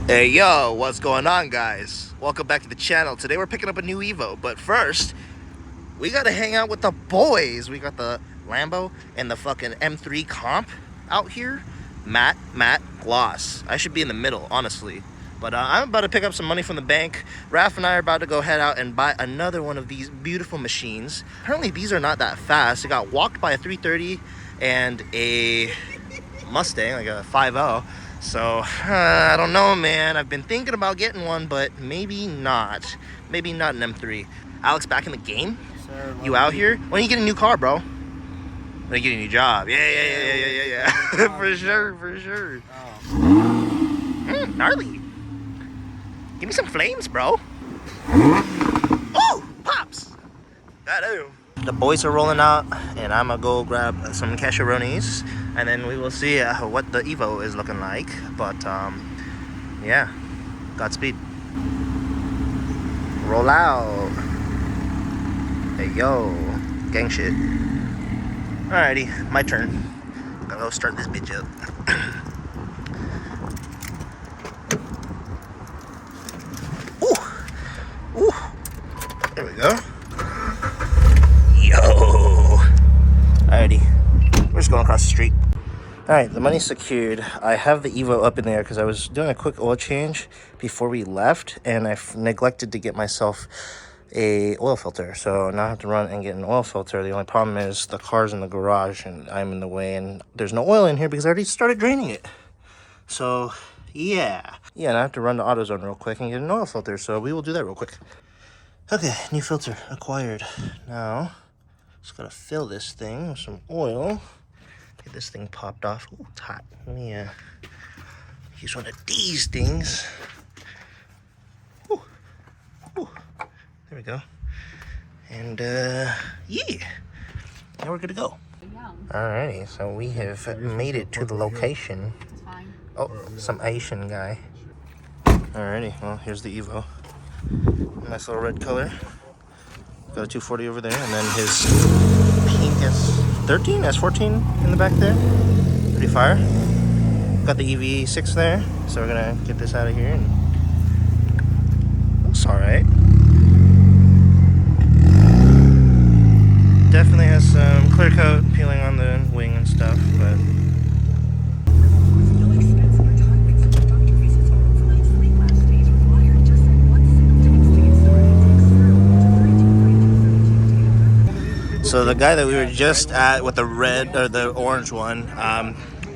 Hey yo, what's going on, guys? Welcome back to the channel. Today we're picking up a new Evo, but first we gotta hang out with the boys. We got the Lambo and the fucking M3 comp out here. Matte gloss. I should be in the middle, honestly, but I'm about to pick up some money from the bank. Raph and I are about to go head out and buy another one of these beautiful machines. Apparently these are not that fast. It got walked by a 330 and a Mustang, like a 5.0. So, I don't know, man. I've been thinking about getting one, but maybe not. Maybe not an M3. Alex, back in the game? Sir, you out here? When you get a new car, bro? When you get a new job? Yeah. For sure. Oh. Gnarly. Give me some flames, bro. Oh, pops. That The boys are rolling out, and I'm gonna go grab some casheronis, and then we will see what the Evo is looking like. But yeah, Godspeed. Roll out. Hey yo, gang shit. Alrighty, my turn. Gotta go start this bitch up. Ooh, there we go. Yo. Alrighty, we're just going across the street. Alright, the money's secured. I have the Evo up in there because I was doing a quick oil change before we left, and I neglected to get myself a oil filter. So now I have to run and get an oil filter. The only problem is the car's in the garage and I'm in the way, and there's no oil in here because I already started draining it. So yeah, and I have to run to AutoZone real quick and get an oil filter. So we will do that real quick. Okay, new filter acquired. Now just gotta fill this thing with some oil. Get this thing popped off. Ooh, it's hot. Let me use one of these things. Ooh. There we go. And yeah, now we're good to go. Alrighty, so we have made it to the location. Oh, some Asian guy. Alrighty, well, here's the Evo. Nice little red color. Got a 240 over there, and then his pink S13, S14 in the back there. Pretty fire. Got the EV6 there, so we're gonna get this out of here. And looks alright. Definitely has some clear coat peeling on the wing and stuff, but so the guy that we were just at with the red or the orange one,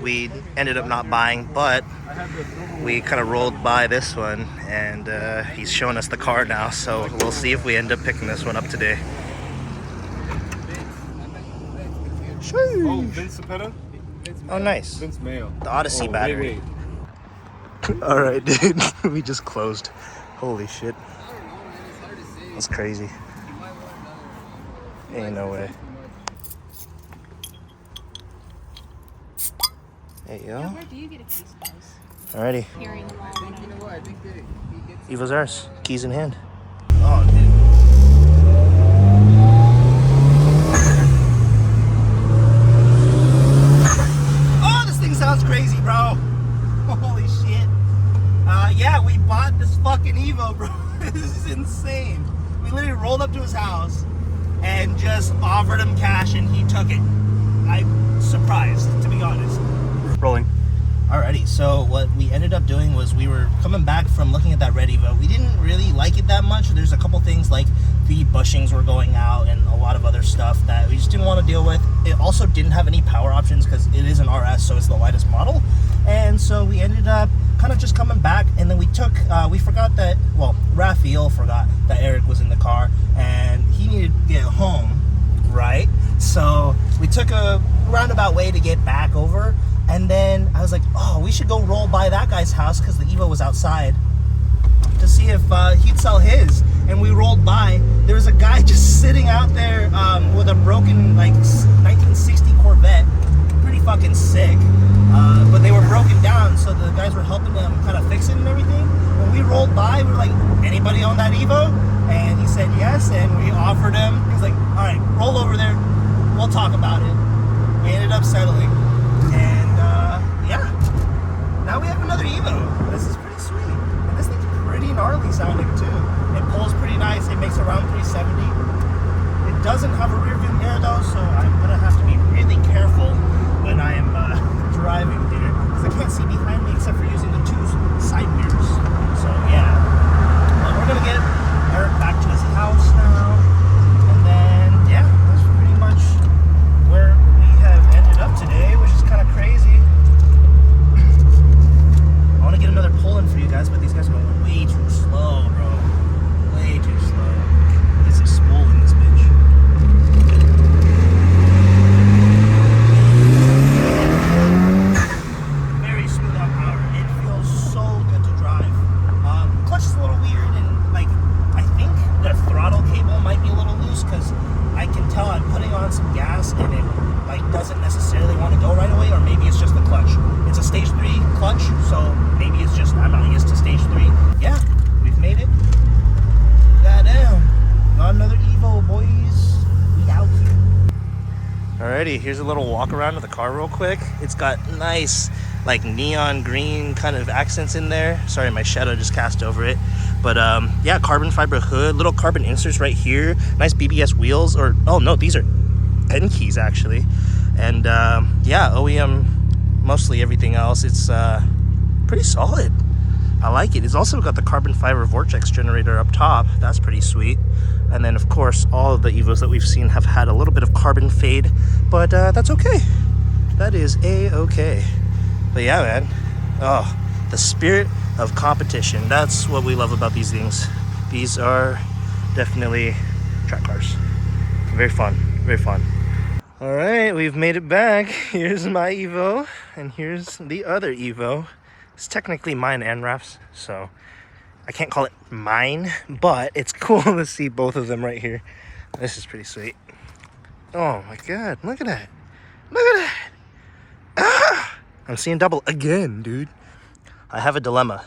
we ended up not buying, but we kind of rolled by this one, and he's showing us the car now, so we'll see if we end up picking this one up today. Oh, Vince Cepeda? Oh, nice. Vince Mayo. The Odyssey battery. Wait. All right, dude. We just closed. Holy shit. That's crazy. Ain't no way. There you go. Where do you get a piece of those? Alrighty. Hearing them all. You know what? I think he gets Evo's ours. Keys in hand. Oh, dude. Oh, this thing sounds crazy, bro. Holy shit. Yeah, we bought this fucking Evo, bro. This is insane. We literally rolled up to his house and just offered him cash, and he took it. I'm surprised, to be honest. Rolling. Alrighty, so what we ended up doing was we were coming back from looking at that red Evo. We didn't really like it that much. There's a couple things like the bushings were going out and a lot of other stuff that we just didn't want to deal with. It also didn't have any power options because it is an RS, so it's the lightest model. And so we ended up kind of just coming back, and then we forgot that, well, Raphael forgot that Eric was in the car and he needed to get home, right? So we took a roundabout way to get back over. And then I was like, oh, we should go roll by that guy's house because the Evo was outside to see if he'd sell his. And we rolled by. There was a guy just sitting out there with a broken, like, 1960 Corvette. Pretty fucking sick. But they were broken down, so the guys were helping them kind of fix it and everything. When we rolled by, we were like, anybody on that Evo? And he said yes, and we offered him. He was like, all right, roll over there. We'll talk about it. We ended up settling. And yeah, now we have another Evo. This is pretty sweet. Alrighty, here's a little walk around of the car real quick. It's got nice like neon green kind of accents in there. Sorry, my shadow just cast over it. But yeah, carbon fiber hood, little carbon inserts right here, nice BBS wheels, or oh no, these are N keys actually. And yeah, OEM mostly everything else. It's pretty solid. I like it. It's also got the carbon fiber vortex generator up top. That's pretty sweet. And then of course all of the Evos that we've seen have had a little bit of carbon fade, but that's okay. That is a-okay. But yeah, man, oh, the spirit of competition. That's what we love about these things. These are definitely track cars. Very fun, very fun. All right, we've made it back. Here's my Evo, and here's the other Evo. It's technically mine and Raf's, so I can't call it mine, but it's cool to see both of them right here. This is pretty sweet. Oh my god, look at that. Look at that. Ah! I'm seeing double again, dude. I have a dilemma.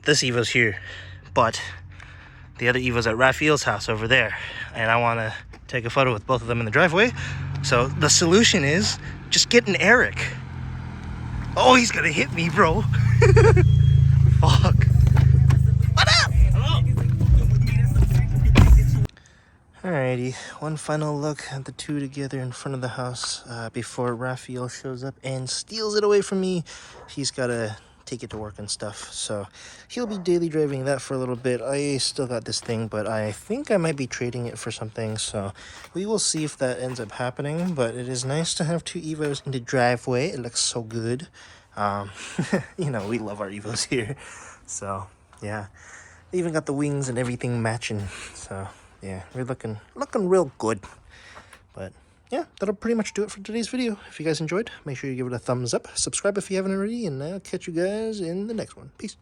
This Evo's here, but the other Evo's at Raphael's house over there, and I want to take a photo with both of them in the driveway. So the solution is just getting Eric. Oh, he's gonna hit me, bro. Fuck. What up? Hello. Alrighty, one final look at the two together in front of the house before Raphael shows up and steals it away from me. He's gotta take it to work and stuff, so he'll be daily driving that for a little bit. I still got this thing, but I think I might be trading it for something, so we will see if that ends up happening. But it is nice to have two Evos in the driveway. It looks so good. You know, we love our Evos here, so yeah, they even got the wings and everything matching, so yeah, we're looking real good. But yeah, that'll pretty much do it for today's video. If you guys enjoyed, make sure you give it a thumbs up, subscribe if you haven't already, and I'll catch you guys in the next one. Peace.